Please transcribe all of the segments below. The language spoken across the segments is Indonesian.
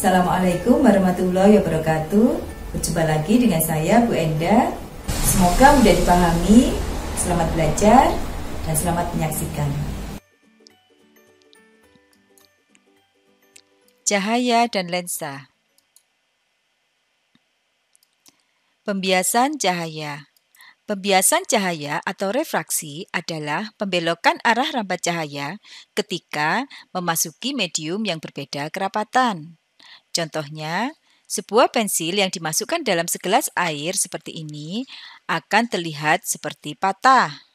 Assalamualaikum warahmatullahi wabarakatuh. Berjumpa lagi dengan saya Bu Enda. Semoga mudah dipahami. Selamat belajar dan selamat menyaksikan. Cahaya dan lensa. Pembiasan cahaya. Pembiasan cahaya atau refraksi adalah pembelokan arah rambat cahaya ketika memasuki medium yang berbeda kerapatan. Contohnya, sebuah pensil yang dimasukkan dalam segelas air seperti ini akan terlihat seperti patah.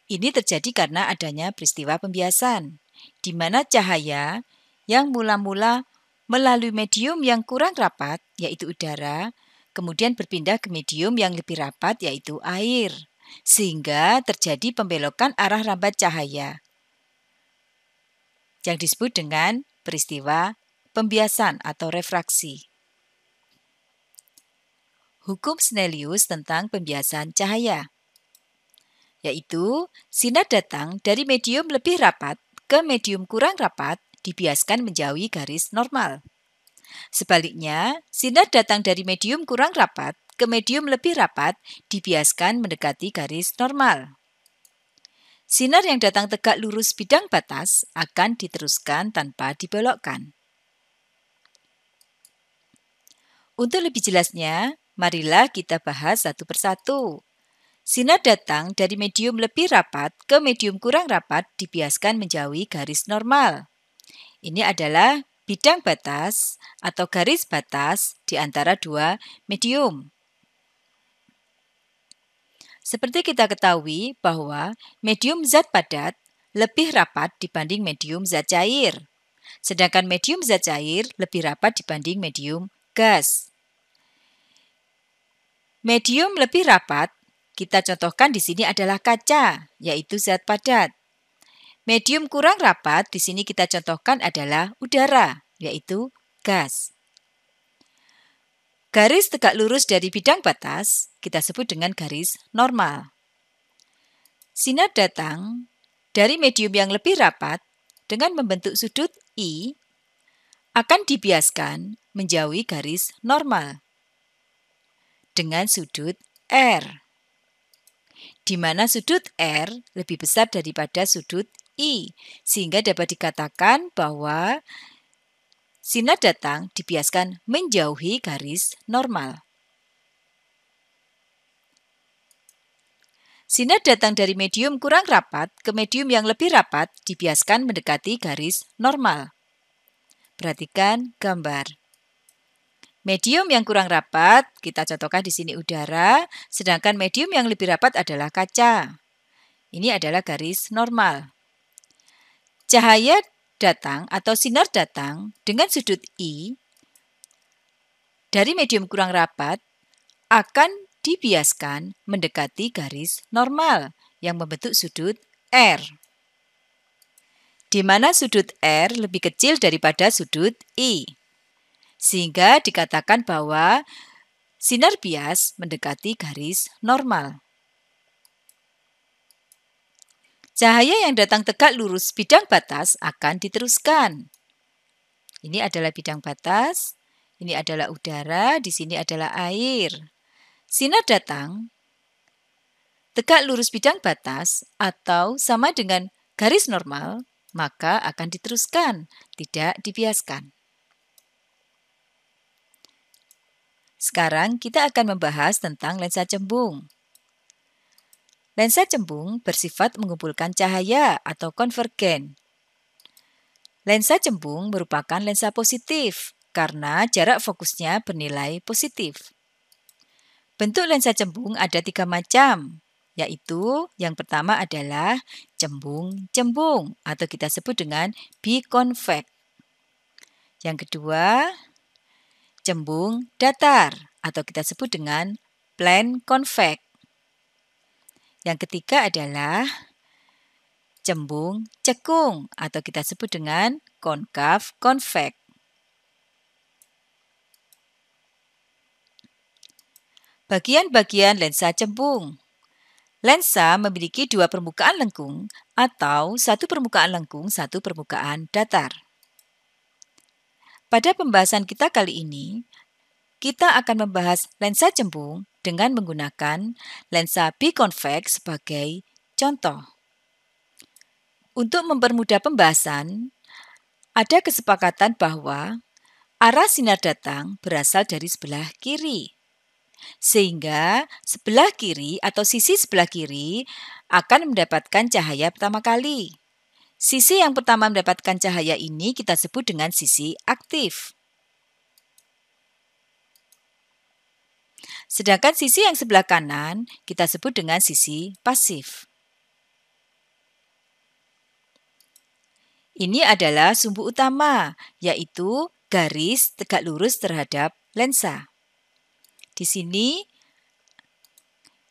Ini terjadi karena adanya peristiwa pembiasan, di mana cahaya yang mula-mula melalui medium yang kurang rapat, yaitu udara, kemudian berpindah ke medium yang lebih rapat, yaitu air, sehingga terjadi pembelokan arah rambat cahaya, yang disebut dengan peristiwa pembiasan atau refraksi. Hukum Snellius tentang pembiasan cahaya, yaitu sinar datang dari medium lebih rapat ke medium kurang rapat dibiaskan menjauhi garis normal. Sebaliknya, sinar datang dari medium kurang rapat ke medium lebih rapat dibiaskan mendekati garis normal. Sinar yang datang tegak lurus bidang batas akan diteruskan tanpa dibelokkan. Untuk lebih jelasnya, marilah kita bahas satu persatu. Sinar datang dari medium lebih rapat ke medium kurang rapat dibiaskan menjauhi garis normal. Ini adalah bidang batas atau garis batas di antara dua medium. Seperti kita ketahui bahwa medium zat padat lebih rapat dibanding medium zat cair, sedangkan medium zat cair lebih rapat dibanding medium gas. Medium lebih rapat kita contohkan di sini adalah kaca, yaitu zat padat. Medium kurang rapat di sini kita contohkan adalah udara, yaitu gas. Garis tegak lurus dari bidang batas kita sebut dengan garis normal. Sinar datang dari medium yang lebih rapat dengan membentuk sudut I akan dibiaskan menjauhi garis normal dengan sudut R, di mana sudut R lebih besar daripada sudut I, sehingga dapat dikatakan bahwa sinar datang dibiaskan menjauhi garis normal. Sinar datang dari medium kurang rapat ke medium yang lebih rapat dibiaskan mendekati garis normal. Perhatikan gambar. Medium yang kurang rapat kita contohkan di sini udara, sedangkan medium yang lebih rapat adalah kaca. Ini adalah garis normal. Cahaya datang atau sinar datang dengan sudut I dari medium kurang rapat akan dibiaskan mendekati garis normal yang membentuk sudut R, di mana sudut R lebih kecil daripada sudut I, sehingga dikatakan bahwa sinar bias mendekati garis normal. Cahaya yang datang tegak lurus bidang batas akan diteruskan. Ini adalah bidang batas, ini adalah udara, di sini adalah air. Sinar datang tegak lurus bidang batas atau sama dengan garis normal, maka akan diteruskan, tidak dibiaskan. Sekarang kita akan membahas tentang lensa cembung. Lensa cembung bersifat mengumpulkan cahaya atau konvergen. Lensa cembung merupakan lensa positif karena jarak fokusnya bernilai positif. Bentuk lensa cembung ada 3 macam, yaitu yang pertama adalah cembung-cembung atau kita sebut dengan biconvex. Yang kedua, cembung datar atau kita sebut dengan plane convex. Yang ketiga adalah cembung cekung atau kita sebut dengan konkav convex. Bagian-bagian lensa cembung. Lensa memiliki 2 permukaan lengkung atau 1 permukaan lengkung, 1 permukaan datar. Pada pembahasan kita kali ini, kita akan membahas lensa cembung dengan menggunakan lensa biconvex sebagai contoh. Untuk mempermudah pembahasan, ada kesepakatan bahwa arah sinar datang berasal dari sebelah kiri. Sehingga sebelah kiri atau sisi sebelah kiri akan mendapatkan cahaya pertama kali. Sisi yang pertama mendapatkan cahaya ini kita sebut dengan sisi aktif. Sedangkan sisi yang sebelah kanan kita sebut dengan sisi pasif. Ini adalah sumbu utama, yaitu garis tegak lurus terhadap lensa. Di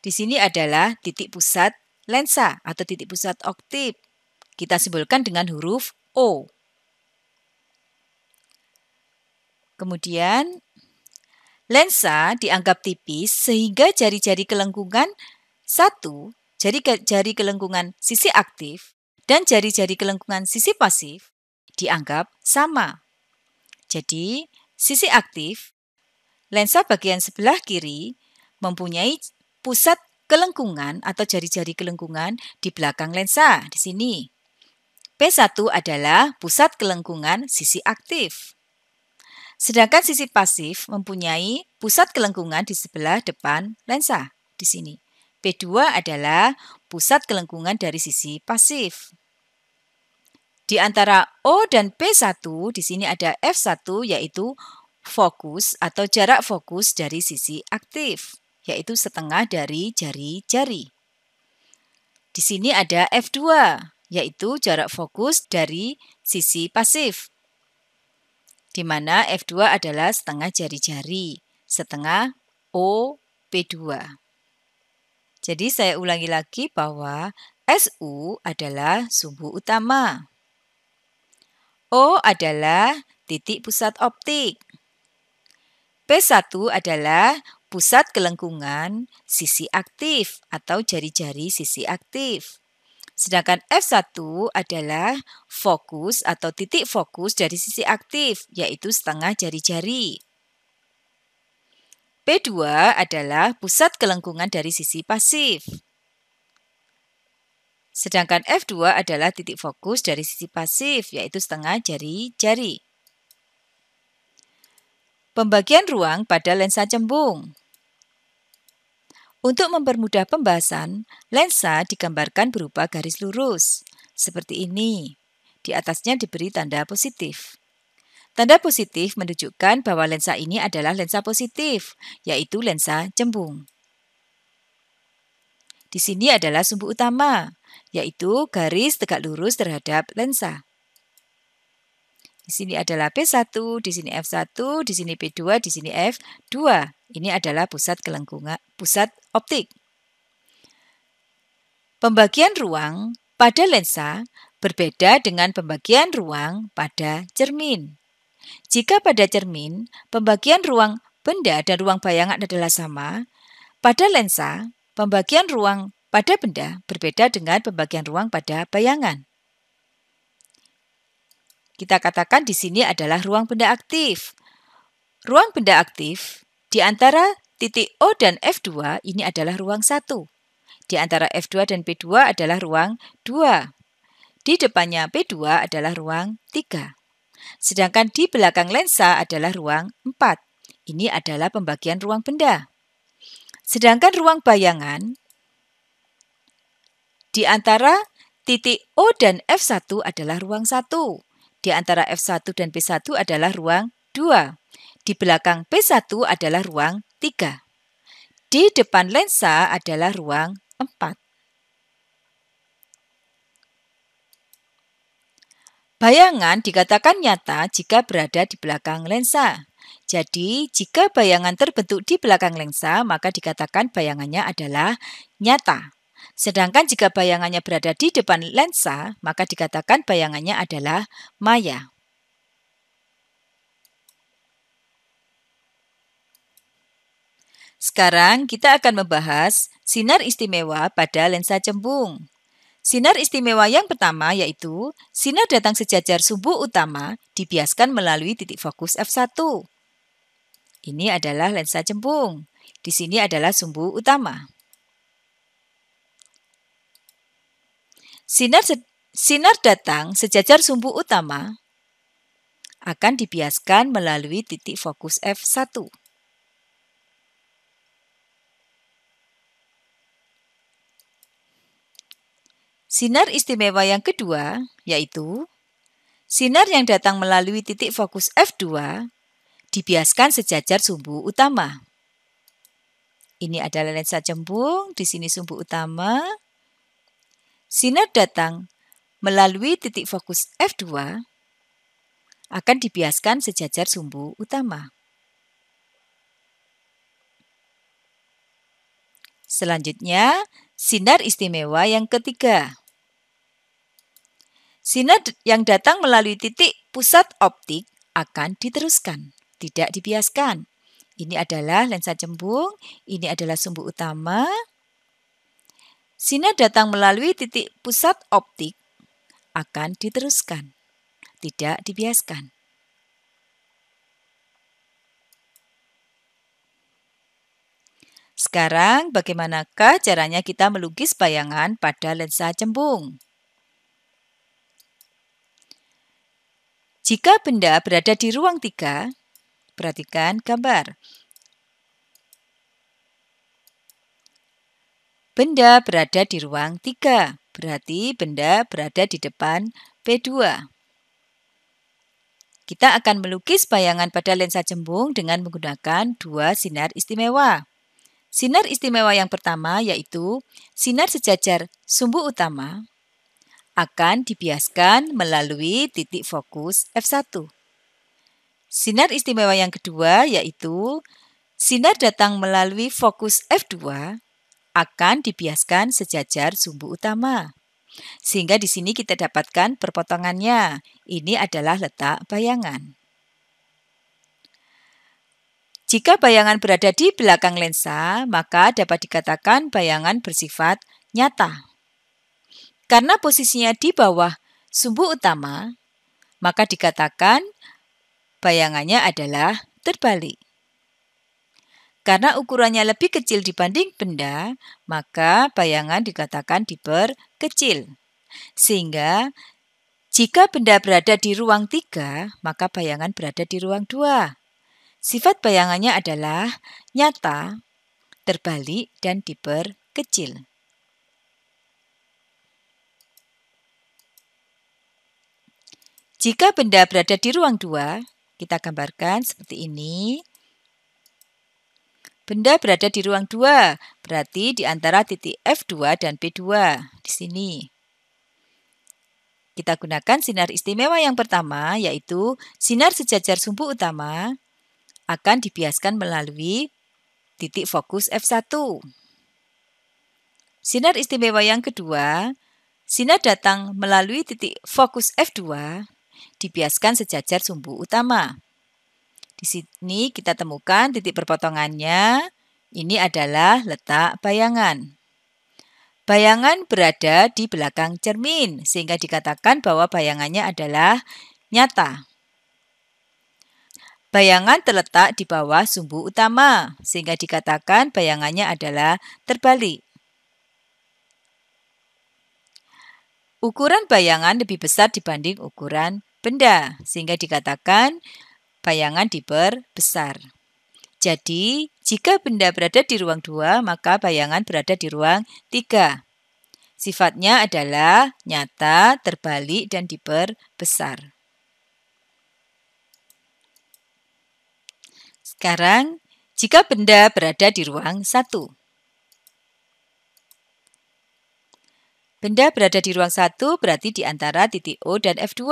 sini adalah titik pusat lensa atau titik pusat optik. Kita simbolkan dengan huruf O. Kemudian, lensa dianggap tipis sehingga jari-jari kelengkungan jari kelengkungan sisi aktif dan jari-jari kelengkungan sisi pasif dianggap sama. Jadi, sisi aktif lensa bagian sebelah kiri mempunyai pusat kelengkungan atau jari-jari kelengkungan di belakang lensa di sini. P1 adalah pusat kelengkungan sisi aktif. Sedangkan sisi pasif mempunyai pusat kelengkungan di sebelah depan lensa di sini. P2 adalah pusat kelengkungan dari sisi pasif. Di antara O dan P1 di sini ada F1 yaitu fokus atau jarak fokus dari sisi aktif, yaitu setengah dari jari-jari. Di sini ada F2, yaitu jarak fokus dari sisi pasif, di mana F2 adalah setengah jari-jari, setengah OP2. Jadi saya ulangi lagi bahwa SU adalah sumbu utama. O adalah titik pusat optik. P1 adalah pusat kelengkungan sisi aktif atau jari-jari sisi aktif. Sedangkan F1 adalah fokus atau titik fokus dari sisi aktif, yaitu setengah jari-jari. P2 adalah pusat kelengkungan dari sisi pasif. Sedangkan F2 adalah titik fokus dari sisi pasif, yaitu setengah jari-jari. Pembagian ruang pada lensa cembung. Untuk mempermudah pembahasan, lensa digambarkan berupa garis lurus, seperti ini. Di atasnya diberi tanda positif. Tanda positif menunjukkan bahwa lensa ini adalah lensa positif, yaitu lensa cembung. Di sini adalah sumbu utama, yaitu garis tegak lurus terhadap lensa. Di sini adalah P1, di sini F1, di sini P2, di sini F2. Ini adalah pusat kelengkungan, pusat optik. Pembagian ruang pada lensa berbeda dengan pembagian ruang pada cermin. Jika pada cermin, pembagian ruang benda dan ruang bayangan adalah sama, pada lensa, pembagian ruang pada benda berbeda dengan pembagian ruang pada bayangan. Kita katakan di sini adalah ruang benda aktif. Ruang benda aktif di antara titik O dan F2 ini adalah ruang 1. Di antara F2 dan P2 adalah ruang 2. Di depannya P2 adalah ruang 3. Sedangkan di belakang lensa adalah ruang 4. Ini adalah pembagian ruang benda. Sedangkan ruang bayangan di antara titik O dan F1 adalah ruang 1. Di antara F1 dan P1 adalah ruang 2. Di belakang P1 adalah ruang 3. Di depan lensa adalah ruang 4. Bayangan dikatakan nyata jika berada di belakang lensa. Jadi, jika bayangan terbentuk di belakang lensa, maka dikatakan bayangannya adalah nyata. Sedangkan jika bayangannya berada di depan lensa, maka dikatakan bayangannya adalah maya. Sekarang kita akan membahas sinar istimewa pada lensa cembung. Sinar istimewa yang pertama yaitu sinar datang sejajar sumbu utama dibiaskan melalui titik fokus f1. Ini adalah lensa cembung. Di sini adalah sumbu utama. Sinar datang sejajar sumbu utama akan dibiaskan melalui titik fokus f1. Sinar istimewa yang kedua yaitu sinar yang datang melalui titik fokus f2 dibiaskan sejajar sumbu utama. Ini adalah lensa cembung, di sini sumbu utama. Sinar datang melalui titik fokus f2 akan dibiaskan sejajar sumbu utama. Selanjutnya, sinar istimewa yang ketiga. Sinar yang datang melalui titik pusat optik akan diteruskan, tidak dibiaskan. Ini adalah lensa cembung, ini adalah sumbu utama. Sinar datang melalui titik pusat optik akan diteruskan, tidak dibiaskan. Sekarang, bagaimanakah caranya kita melukis bayangan pada lensa cembung? Jika benda berada di ruang 3, perhatikan gambar. Benda berada di ruang 3, berarti benda berada di depan P2. Kita akan melukis bayangan pada lensa cembung dengan menggunakan dua sinar istimewa. Sinar istimewa yang pertama yaitu sinar sejajar sumbu utama akan dibiaskan melalui titik fokus f1. Sinar istimewa yang kedua yaitu sinar datang melalui fokus f2 akan dibiaskan sejajar sumbu utama. Sehingga di sini kita dapatkan perpotongannya. Ini adalah letak bayangan. Jika bayangan berada di belakang lensa, maka dapat dikatakan bayangan bersifat nyata. Karena posisinya di bawah sumbu utama, maka dikatakan bayangannya adalah terbalik. Karena ukurannya lebih kecil dibanding benda, maka bayangan dikatakan diperkecil. Sehingga jika benda berada di ruang 3, maka bayangan berada di ruang 2. Sifat bayangannya adalah nyata, terbalik, dan diperkecil. Jika benda berada di ruang 2, kita gambarkan seperti ini. Benda berada di ruang 2, berarti di antara titik F2 dan P2, di sini. Kita gunakan sinar istimewa yang pertama, yaitu sinar sejajar sumbu utama akan dibiaskan melalui titik fokus F1. Sinar istimewa yang kedua, sinar datang melalui titik fokus F2 dibiaskan sejajar sumbu utama. Di sini kita temukan titik perpotongannya. Ini adalah letak bayangan. Bayangan berada di belakang cermin, sehingga dikatakan bahwa bayangannya adalah nyata. Bayangan terletak di bawah sumbu utama, sehingga dikatakan bayangannya adalah terbalik. Ukuran bayangan lebih besar dibanding ukuran benda, sehingga dikatakan bayangan diperbesar. Jadi, jika benda berada di ruang 2, maka bayangan berada di ruang 3. Sifatnya adalah nyata, terbalik, dan diperbesar. Sekarang, jika benda berada di ruang 1. Benda berada di ruang 1 berarti di antara titik O dan F2.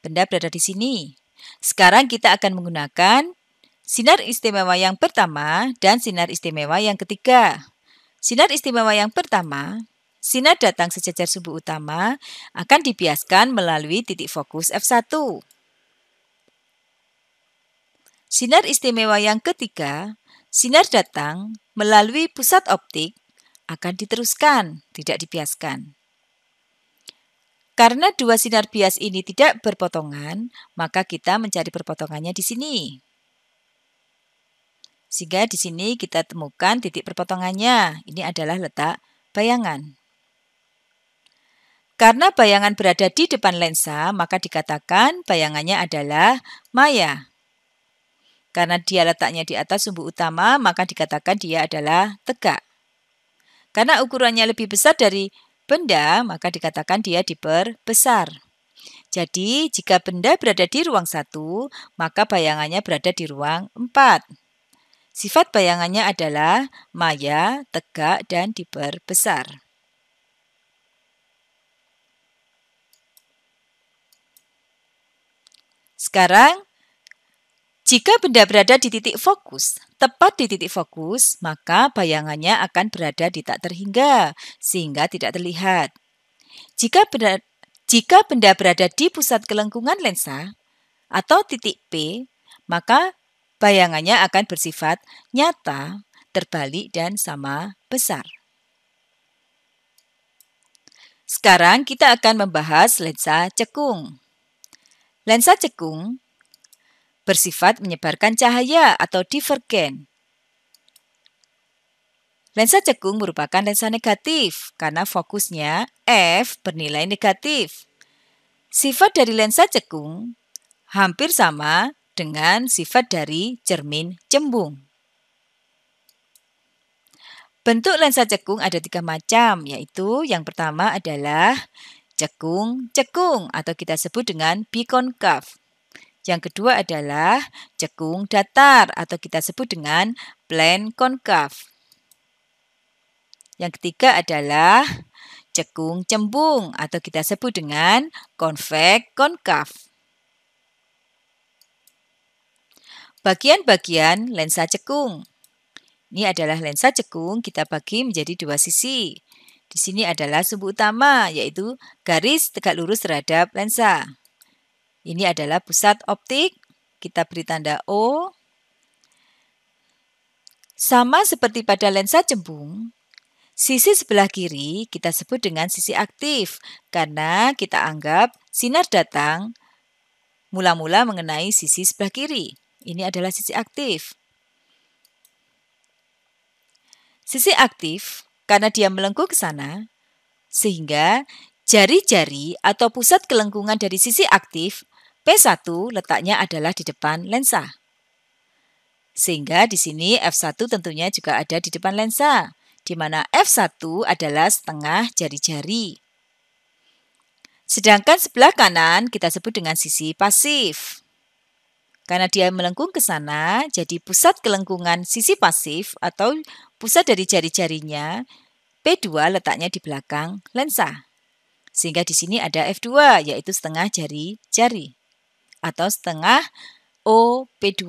Benda berada di sini. Sekarang kita akan menggunakan sinar istimewa yang pertama dan sinar istimewa yang ketiga. Sinar istimewa yang pertama, sinar datang sejajar sumbu utama akan dibiaskan melalui titik fokus F1. Sinar istimewa yang ketiga, sinar datang melalui pusat optik akan diteruskan, tidak dibiaskan. Karena dua sinar bias ini tidak berpotongan, maka kita mencari perpotongannya di sini. Sehingga di sini kita temukan titik perpotongannya. Ini adalah letak bayangan. Karena bayangan berada di depan lensa, maka dikatakan bayangannya adalah maya. Karena dia letaknya di atas sumbu utama, maka dikatakan dia adalah tegak. Karena ukurannya lebih besar dari benda, maka dikatakan dia diperbesar. Jadi, jika benda berada di ruang 1, maka bayangannya berada di ruang 4. Sifat bayangannya adalah maya, tegak, dan diperbesar. Sekarang, jika benda berada di titik fokus, tepat di titik fokus, maka bayangannya akan berada di tak terhingga, sehingga tidak terlihat. Jika benda berada di pusat kelengkungan lensa, atau titik P, maka bayangannya akan bersifat nyata, terbalik, dan sama besar. Sekarang kita akan membahas lensa cekung. Lensa cekung bersifat menyebarkan cahaya atau divergen. Lensa cekung merupakan lensa negatif karena fokusnya F bernilai negatif. Sifat dari lensa cekung hampir sama dengan sifat dari cermin cembung. Bentuk lensa cekung ada 3 macam, yaitu yang pertama adalah cekung-cekung atau kita sebut dengan bikonkaf. Yang kedua adalah cekung datar atau kita sebut dengan plan konkaf. Yang ketiga adalah cekung cembung atau kita sebut dengan konveks konkaf. Bagian-bagian lensa cekung. Ini adalah lensa cekung kita bagi menjadi 2 sisi. Di sini adalah sumbu utama, yaitu garis tegak lurus terhadap lensa. Ini adalah pusat optik, kita beri tanda O. Sama seperti pada lensa cembung, sisi sebelah kiri kita sebut dengan sisi aktif karena kita anggap sinar datang mula-mula mengenai sisi sebelah kiri. Ini adalah sisi aktif. Sisi aktif karena dia melengkung ke sana, sehingga jari-jari atau pusat kelengkungan dari sisi aktif P1 letaknya adalah di depan lensa. Sehingga di sini F1 tentunya juga ada di depan lensa, di mana F1 adalah setengah jari-jari. Sedangkan sebelah kanan kita sebut dengan sisi pasif. Karena dia melengkung ke sana, jadi pusat kelengkungan sisi pasif atau pusat dari jari-jarinya P2 letaknya di belakang lensa. Sehingga di sini ada F2, yaitu setengah jari-jari atau setengah OP2.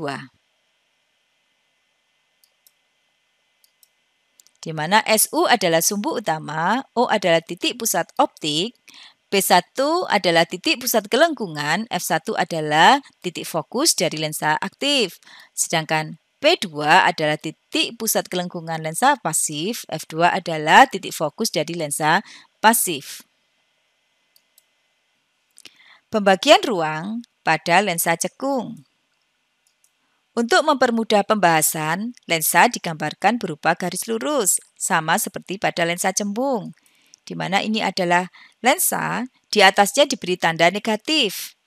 Di mana SU adalah sumbu utama, O adalah titik pusat optik, P1 adalah titik pusat kelengkungan, F1 adalah titik fokus dari lensa aktif. Sedangkan P2 adalah titik pusat kelengkungan lensa pasif, F2 adalah titik fokus dari lensa pasif. Pembagian ruang pada lensa cekung. Untuk mempermudah pembahasan, lensa digambarkan berupa garis lurus, sama seperti pada lensa cembung, di mana ini adalah lensa, di atasnya diberi tanda negatif.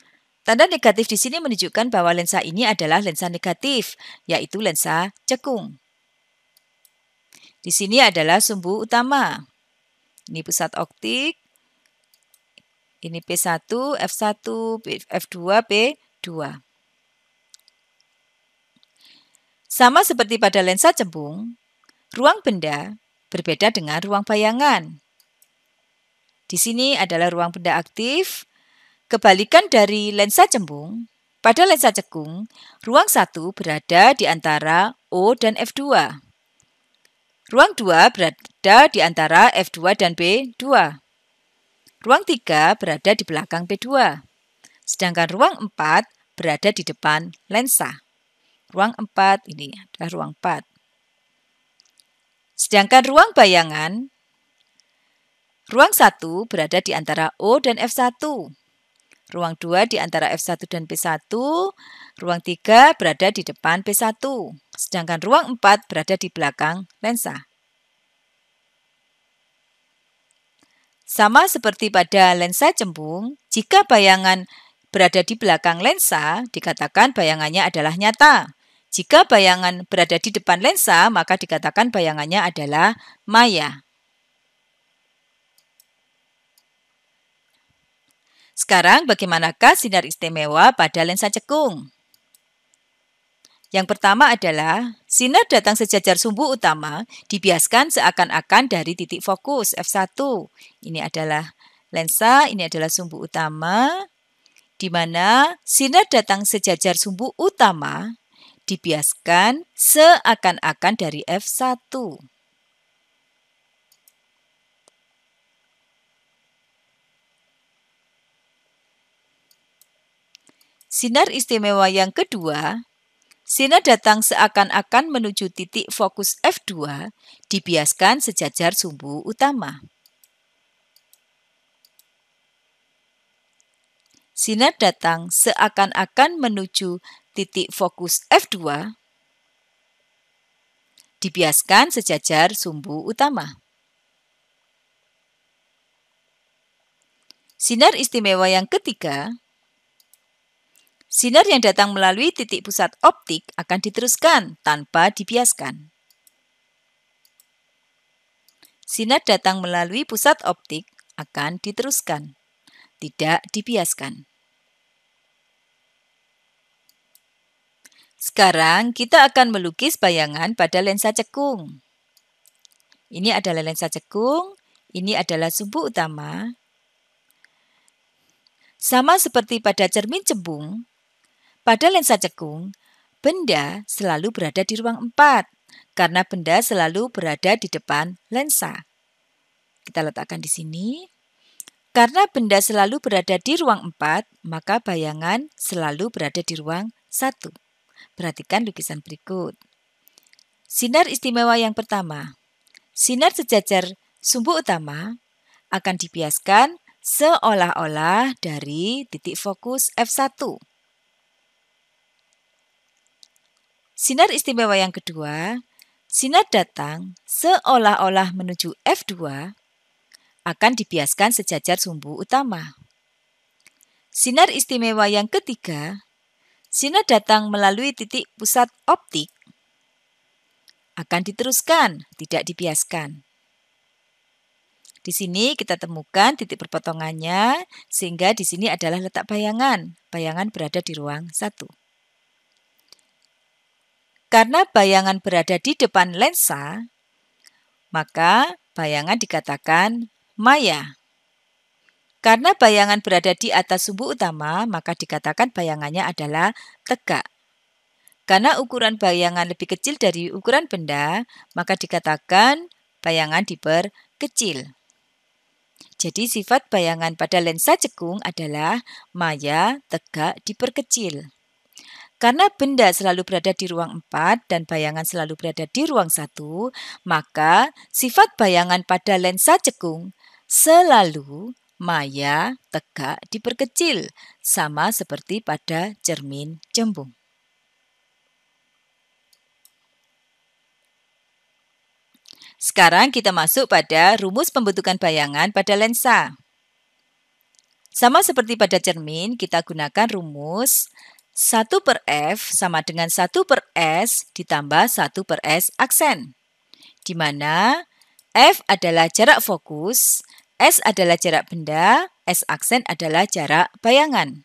Tanda negatif di sini menunjukkan bahwa lensa ini adalah lensa negatif, yaitu lensa cekung. Di sini adalah sumbu utama. Ini pusat optik. Ini P1, F1, F2, P2. Sama seperti pada lensa cembung, ruang benda berbeda dengan ruang bayangan. Di sini adalah ruang benda aktif. Kebalikan dari lensa cembung, pada lensa cekung, ruang 1 berada di antara O dan F2. Ruang 2 berada di antara F2 dan B2. Ruang 3 berada di belakang P2. Sedangkan ruang 4 berada di depan lensa. Ruang 4 ini adalah ruang 4. Sedangkan ruang bayangan, Ruang 1 berada di antara O dan F1. Ruang 2 di antara F1 dan P1. Ruang 3 berada di depan P1. Sedangkan ruang 4 berada di belakang lensa. Sama seperti pada lensa cembung, jika bayangan berada di belakang lensa, dikatakan bayangannya adalah nyata. Jika bayangan berada di depan lensa, maka dikatakan bayangannya adalah maya. Sekarang, bagaimanakah sinar istimewa pada lensa cekung? Yang pertama adalah sinar datang sejajar sumbu utama dibiaskan seakan-akan dari titik fokus F1. Ini adalah lensa, ini adalah sumbu utama, di mana sinar datang sejajar sumbu utama dibiaskan seakan-akan dari F1. Sinar istimewa yang kedua, sinar datang seakan-akan menuju titik fokus F2 dibiaskan sejajar sumbu utama. Sinar datang seakan-akan menuju titik fokus F2 dibiaskan sejajar sumbu utama. Sinar istimewa yang ketiga, sinar yang datang melalui titik pusat optik akan diteruskan tanpa dibiaskan. Sinar datang melalui pusat optik akan diteruskan, tidak dibiaskan. Sekarang kita akan melukis bayangan pada lensa cekung. Ini adalah lensa cekung, ini adalah sumbu utama. Sama seperti pada cermin cembung, pada lensa cekung, benda selalu berada di ruang 4 karena benda selalu berada di depan lensa. Kita letakkan di sini. Karena benda selalu berada di ruang 4, maka bayangan selalu berada di ruang 1. Perhatikan lukisan berikut. Sinar istimewa yang pertama. Sinar sejajar sumbu utama akan dibiaskan seolah-olah dari titik fokus F1. Sinar istimewa yang kedua, sinar datang seolah-olah menuju F2 akan dibiaskan sejajar sumbu utama. Sinar istimewa yang ketiga, sinar datang melalui titik pusat optik akan diteruskan, tidak dibiaskan. Di sini kita temukan titik perpotongannya, sehingga di sini adalah letak bayangan. Bayangan berada di ruang 1. Karena bayangan berada di depan lensa, maka bayangan dikatakan maya. Karena bayangan berada di atas sumbu utama, maka dikatakan bayangannya adalah tegak. Karena ukuran bayangan lebih kecil dari ukuran benda, maka dikatakan bayangan diperkecil. Jadi sifat bayangan pada lensa cekung adalah maya, tegak, diperkecil. Karena benda selalu berada di ruang 4 dan bayangan selalu berada di ruang 1, maka sifat bayangan pada lensa cekung selalu maya, tegak, diperkecil, sama seperti pada cermin cembung. Sekarang kita masuk pada rumus pembentukan bayangan pada lensa. Sama seperti pada cermin, kita gunakan rumus 1/F sama dengan 1/S ditambah 1/S aksen, di mana F adalah jarak fokus, S adalah jarak benda, S aksen adalah jarak bayangan.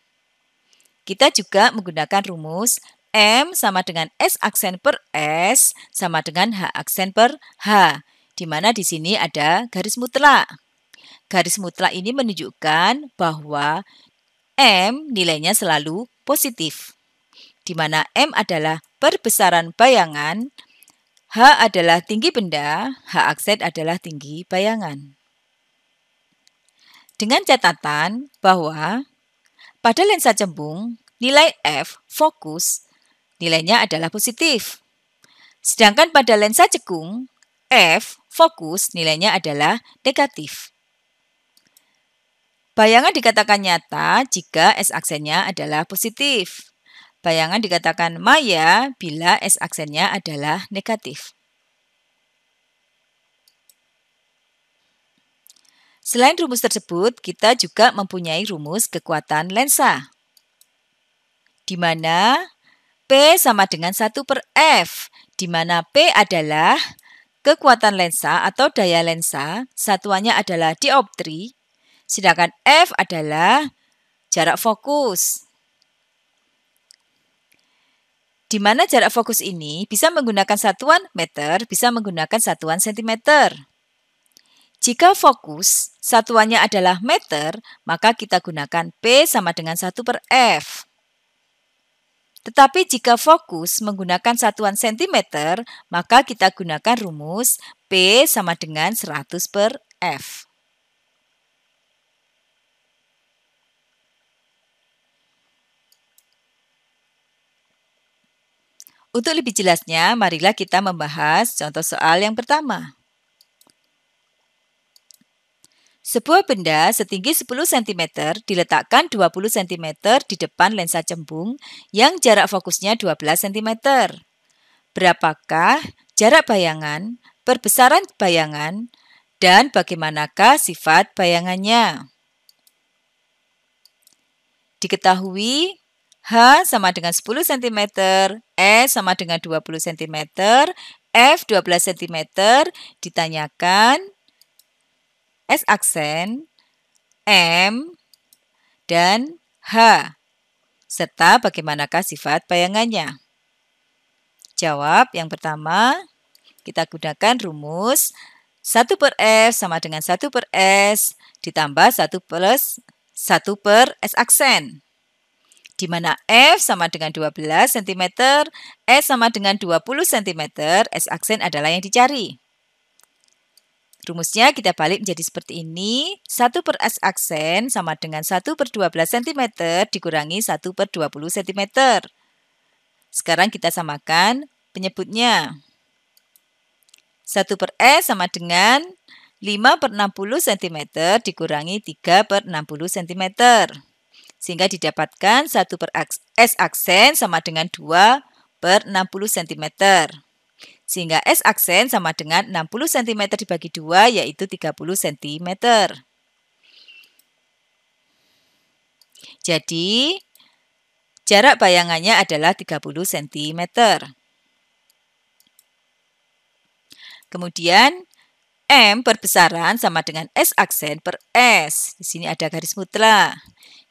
Kita juga menggunakan rumus M sama dengan S aksen per S sama dengan H aksen per H, di mana di sini ada garis mutlak. Garis mutlak ini menunjukkan bahwa M nilainya selalu positif, di mana M adalah perbesaran bayangan, H adalah tinggi benda, H aksen adalah tinggi bayangan. Dengan catatan bahwa pada lensa cembung, nilai F fokus nilainya adalah positif. Sedangkan pada lensa cekung, F fokus nilainya adalah negatif. Bayangan dikatakan nyata jika S-aksennya adalah positif. Bayangan dikatakan maya bila S-aksennya adalah negatif. Selain rumus tersebut, kita juga mempunyai rumus kekuatan lensa, di mana P sama dengan 1 per F, di mana P adalah kekuatan lensa atau daya lensa, satuannya adalah dioptri, sedangkan F adalah jarak fokus. Di mana jarak fokus ini bisa menggunakan satuan meter, bisa menggunakan satuan sentimeter. Jika fokus satuannya adalah meter, maka kita gunakan P sama dengan 1 per F. Tetapi jika fokus menggunakan satuan sentimeter, maka kita gunakan rumus P sama dengan 100 per F. Untuk lebih jelasnya, marilah kita membahas contoh soal yang pertama. Sebuah benda setinggi 10 cm diletakkan 20 cm di depan lensa cembung yang jarak fokusnya 12 cm. Berapakah jarak bayangan, perbesaran bayangan, dan bagaimanakah sifat bayangannya? Diketahui H sama dengan 10 cm, S sama dengan 20 cm, F 12 cm, ditanyakan S-aksen, M, dan H, serta bagaimanakah sifat bayangannya. Jawab yang pertama, kita gunakan rumus 1 per F sama dengan 1 per S ditambah 1 plus 1 per S-aksen, di mana F sama dengan 12 cm, S sama dengan 20 cm, S-aksen adalah yang dicari. Rumusnya kita balik menjadi seperti ini. 1 per S-aksen sama dengan 1 per 12 cm dikurangi 1 per 20 cm. Sekarang kita samakan penyebutnya. 1 per S sama dengan 5 per 60 cm dikurangi 3 per 60 cm. Sehingga didapatkan 1 per S-aksen sama dengan 2 per 60 cm. Sehingga S-aksen sama dengan 60 cm dibagi 2, yaitu 30 cm. Jadi, jarak bayangannya adalah 30 cm. Kemudian, M perbesaran sama dengan S-aksen per S. Di sini ada garis mutlak,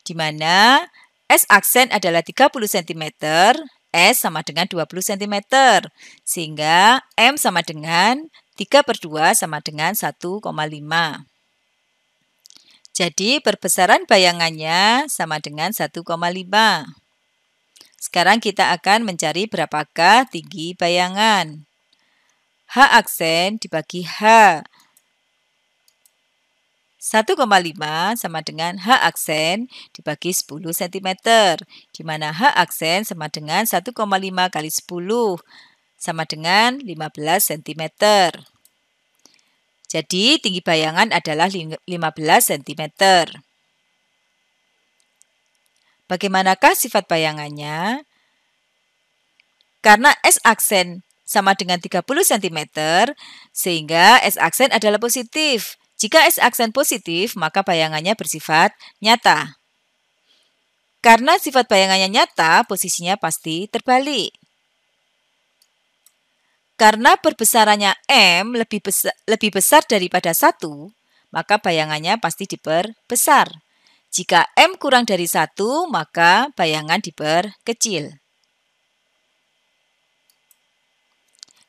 di mana S-aksen adalah 30 cm, S sama dengan 20 cm, sehingga M sama dengan 3 per 2 sama dengan 1,5. Jadi perbesaran bayangannya sama dengan 1,5. Sekarang kita akan mencari berapakah tinggi bayangan. H-aksen dibagi H. 1,5 sama dengan H-aksen dibagi 10 cm, di mana H-aksen sama dengan 1,5 kali 10 sama dengan 15 cm. Jadi tinggi bayangan adalah 15 cm. Bagaimanakah sifat bayangannya? Karena S-aksen sama dengan 30 cm, sehingga S-aksen adalah positif. Jika S-aksen positif, maka bayangannya bersifat nyata. Karena sifat bayangannya nyata, posisinya pasti terbalik. Karena perbesarannya M lebih besar daripada 1, maka bayangannya pasti diperbesar. Jika M kurang dari 1, maka bayangan diperkecil.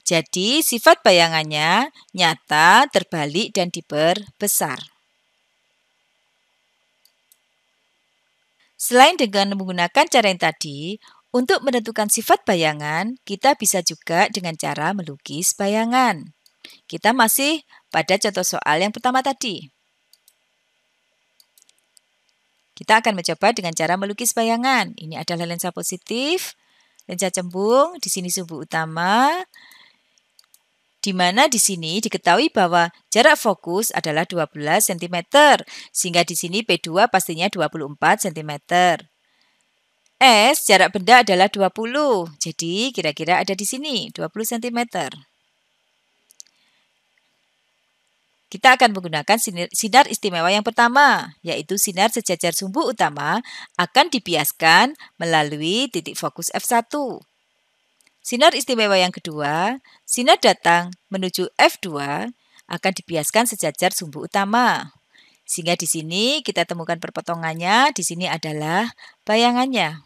Jadi, sifat bayangannya nyata, terbalik, dan diperbesar. Selain dengan menggunakan cara yang tadi, untuk menentukan sifat bayangan, kita bisa juga dengan cara melukis bayangan. Kita masih pada contoh soal yang pertama tadi. Kita akan mencoba dengan cara melukis bayangan. Ini adalah lensa positif, lensa cembung, di sini sumbu utama. di mana di sini diketahui bahwa jarak fokus adalah 12 cm, sehingga di sini P2 pastinya 24 cm. S, jarak benda adalah 20, jadi kira-kira ada di sini 20 cm. Kita akan menggunakan sinar istimewa yang pertama, yaitu sinar sejajar sumbu utama akan dibiaskan melalui titik fokus F1. Sinar istimewa yang kedua, sinar datang menuju F2 akan dibiaskan sejajar sumbu utama. Sehingga di sini kita temukan perpotongannya, di sini adalah bayangannya.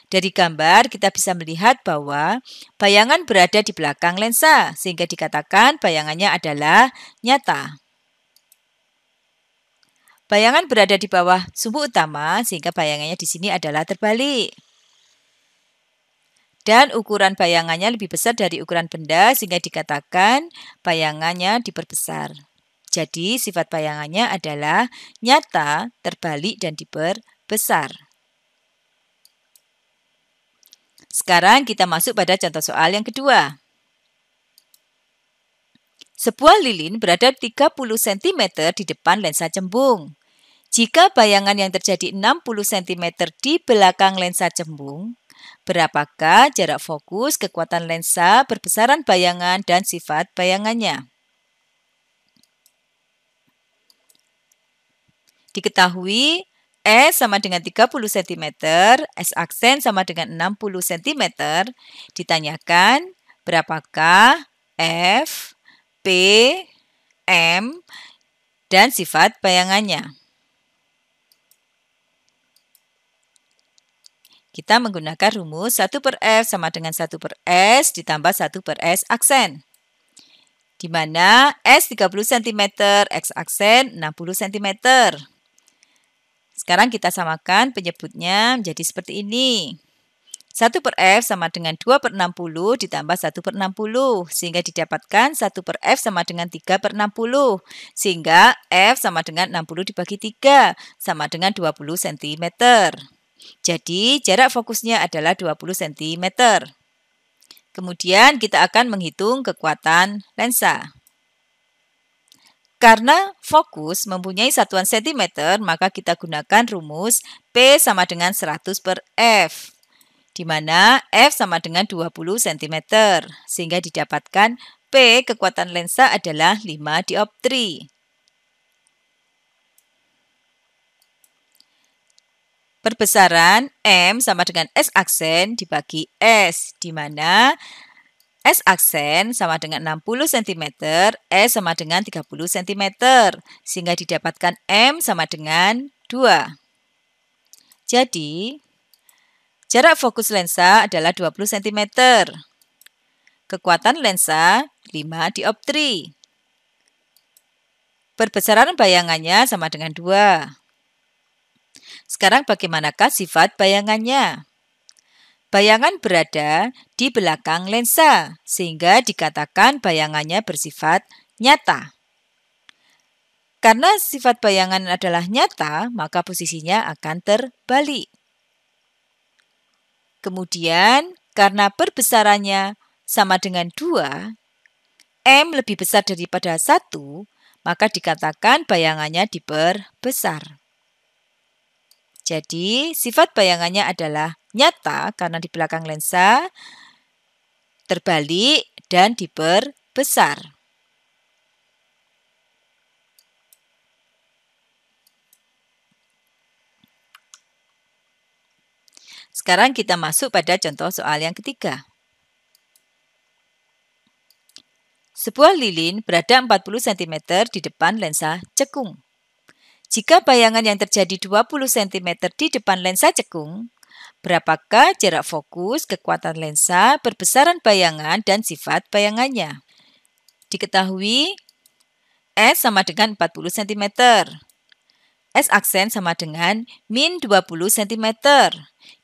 Dari gambar kita bisa melihat bahwa bayangan berada di belakang lensa, sehingga dikatakan bayangannya adalah nyata. Bayangan berada di bawah sumbu utama, sehingga bayangannya di sini adalah terbalik. Dan ukuran bayangannya lebih besar dari ukuran benda, sehingga dikatakan bayangannya diperbesar. Jadi sifat bayangannya adalah nyata, terbalik, dan diperbesar. Sekarang kita masuk pada contoh soal yang kedua. Sebuah lilin berada 30 cm di depan lensa cembung. Jika bayangan yang terjadi 60 cm di belakang lensa cembung, berapakah jarak fokus, kekuatan lensa, perbesaran bayangan, dan sifat bayangannya? Diketahui S sama dengan 30 cm, S aksen sama dengan 60 cm, ditanyakan berapakah F, P, M, dan sifat bayangannya. Kita menggunakan rumus 1/F sama dengan 1/S ditambah 1/S aksen. Di mana S 30 cm, X aksen 60 cm. Sekarang kita samakan penyebutnya menjadi seperti ini. 1/F sama dengan 2/60 ditambah 1/60. Sehingga didapatkan 1/F sama dengan 3/60. Sehingga F sama dengan 60 dibagi 3 sama dengan 20 cm. Jadi jarak fokusnya adalah 20 cm. Kemudian kita akan menghitung kekuatan lensa. Karena fokus mempunyai satuan cm, maka kita gunakan rumus P sama dengan 100/F, di mana F sama dengan 20 cm, sehingga didapatkan P kekuatan lensa adalah 5 dioptri. Perbesaran M sama dengan S aksen dibagi S, di mana S aksen sama dengan 60 cm, S sama dengan 30 cm, sehingga didapatkan M sama dengan 2. Jadi, jarak fokus lensa adalah 20 cm. Kekuatan lensa 5 dioptri. Perbesaran bayangannya sama dengan 2. Sekarang bagaimanakah sifat bayangannya? Bayangan berada di belakang lensa, sehingga dikatakan bayangannya bersifat nyata. Karena sifat bayangan adalah nyata, maka posisinya akan terbalik. Kemudian, karena perbesarannya sama dengan 2, M lebih besar daripada 1, maka dikatakan bayangannya diperbesar. Jadi, sifat bayangannya adalah nyata karena di belakang lensa, terbalik, dan diperbesar. Sekarang kita masuk pada contoh soal yang ketiga. Sebuah lilin berada 40 cm di depan lensa cekung. Jika bayangan yang terjadi 20 cm di depan lensa cekung, berapakah jarak fokus, kekuatan lensa, perbesaran bayangan, dan sifat bayangannya? Diketahui S sama dengan 40 cm. S aksen sama dengan min 20 cm.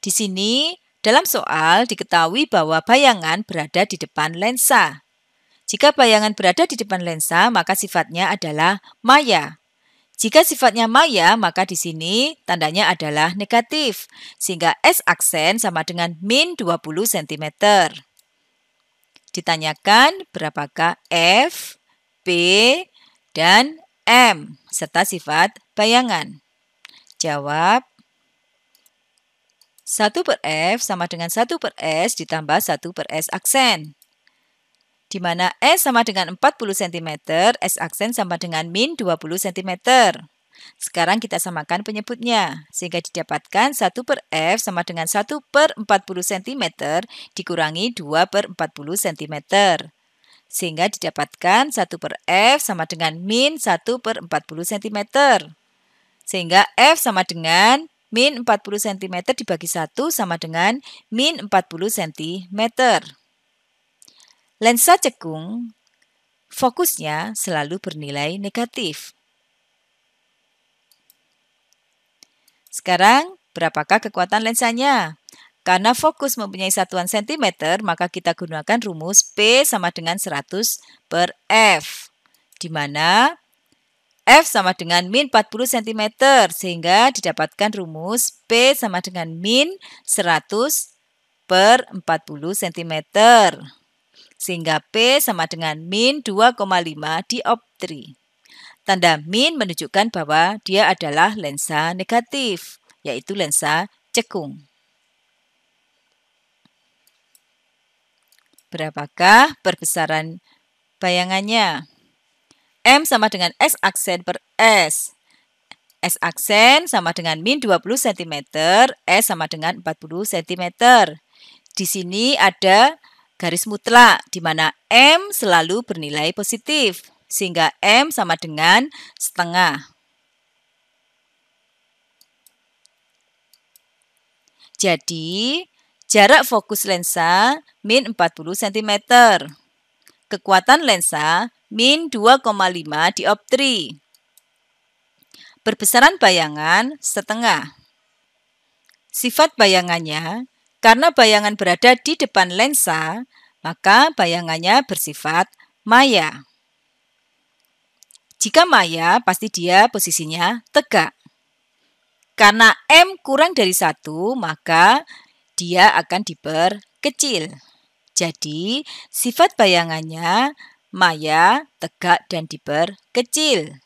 Di sini, dalam soal diketahui bahwa bayangan berada di depan lensa. Jika bayangan berada di depan lensa, maka sifatnya adalah maya. Jika sifatnya maya, maka di sini tandanya adalah negatif, sehingga S aksen sama dengan min 20 cm. Ditanyakan berapakah F, P, dan M serta sifat bayangan. Jawab 1/F sama dengan 1/S ditambah 1/S aksen. Di mana S sama dengan 40 cm, S aksen sama dengan min 20 cm. Sekarang kita samakan penyebutnya, sehingga didapatkan 1/F sama dengan 1/40 cm dikurangi 2/40 cm. Sehingga didapatkan 1/F sama dengan min 1/40 cm. Sehingga F sama dengan min 40 cm dibagi 1 sama dengan min 40 cm. Lensa cekung, fokusnya selalu bernilai negatif. Sekarang, berapakah kekuatan lensanya? Karena fokus mempunyai satuan cm, maka kita gunakan rumus P sama dengan 100/F, di mana F sama dengan min 40 cm, sehingga didapatkan rumus P sama dengan min 100/40 cm. Sehingga P sama dengan min 2,5 dioptri. Tanda min menunjukkan bahwa dia adalah lensa negatif, yaitu lensa cekung. Berapakah perbesaran bayangannya? M sama dengan S aksen per S. S aksen sama dengan min 20 cm, S sama dengan 40 cm. Di sini ada garis mutlak, di mana M selalu bernilai positif, sehingga M sama dengan setengah. Jadi, jarak fokus lensa min 40 cm. Kekuatan lensa min 2,5 dioptri. Perbesaran bayangan setengah. Sifat bayangannya, karena bayangan berada di depan lensa, maka bayangannya bersifat maya. Jika maya, pasti dia posisinya tegak. Karena M kurang dari 1, maka dia akan diperkecil. Jadi, sifat bayangannya maya, tegak, dan diperkecil.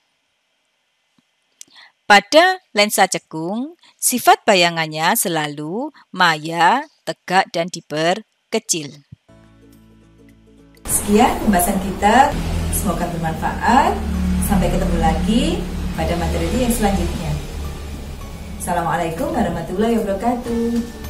Pada lensa cekung, sifat bayangannya selalu maya, tegak, dan diperkecil. Sekian pembahasan kita, semoga bermanfaat. Sampai ketemu lagi pada materi yang selanjutnya. Assalamualaikum warahmatullahi wabarakatuh.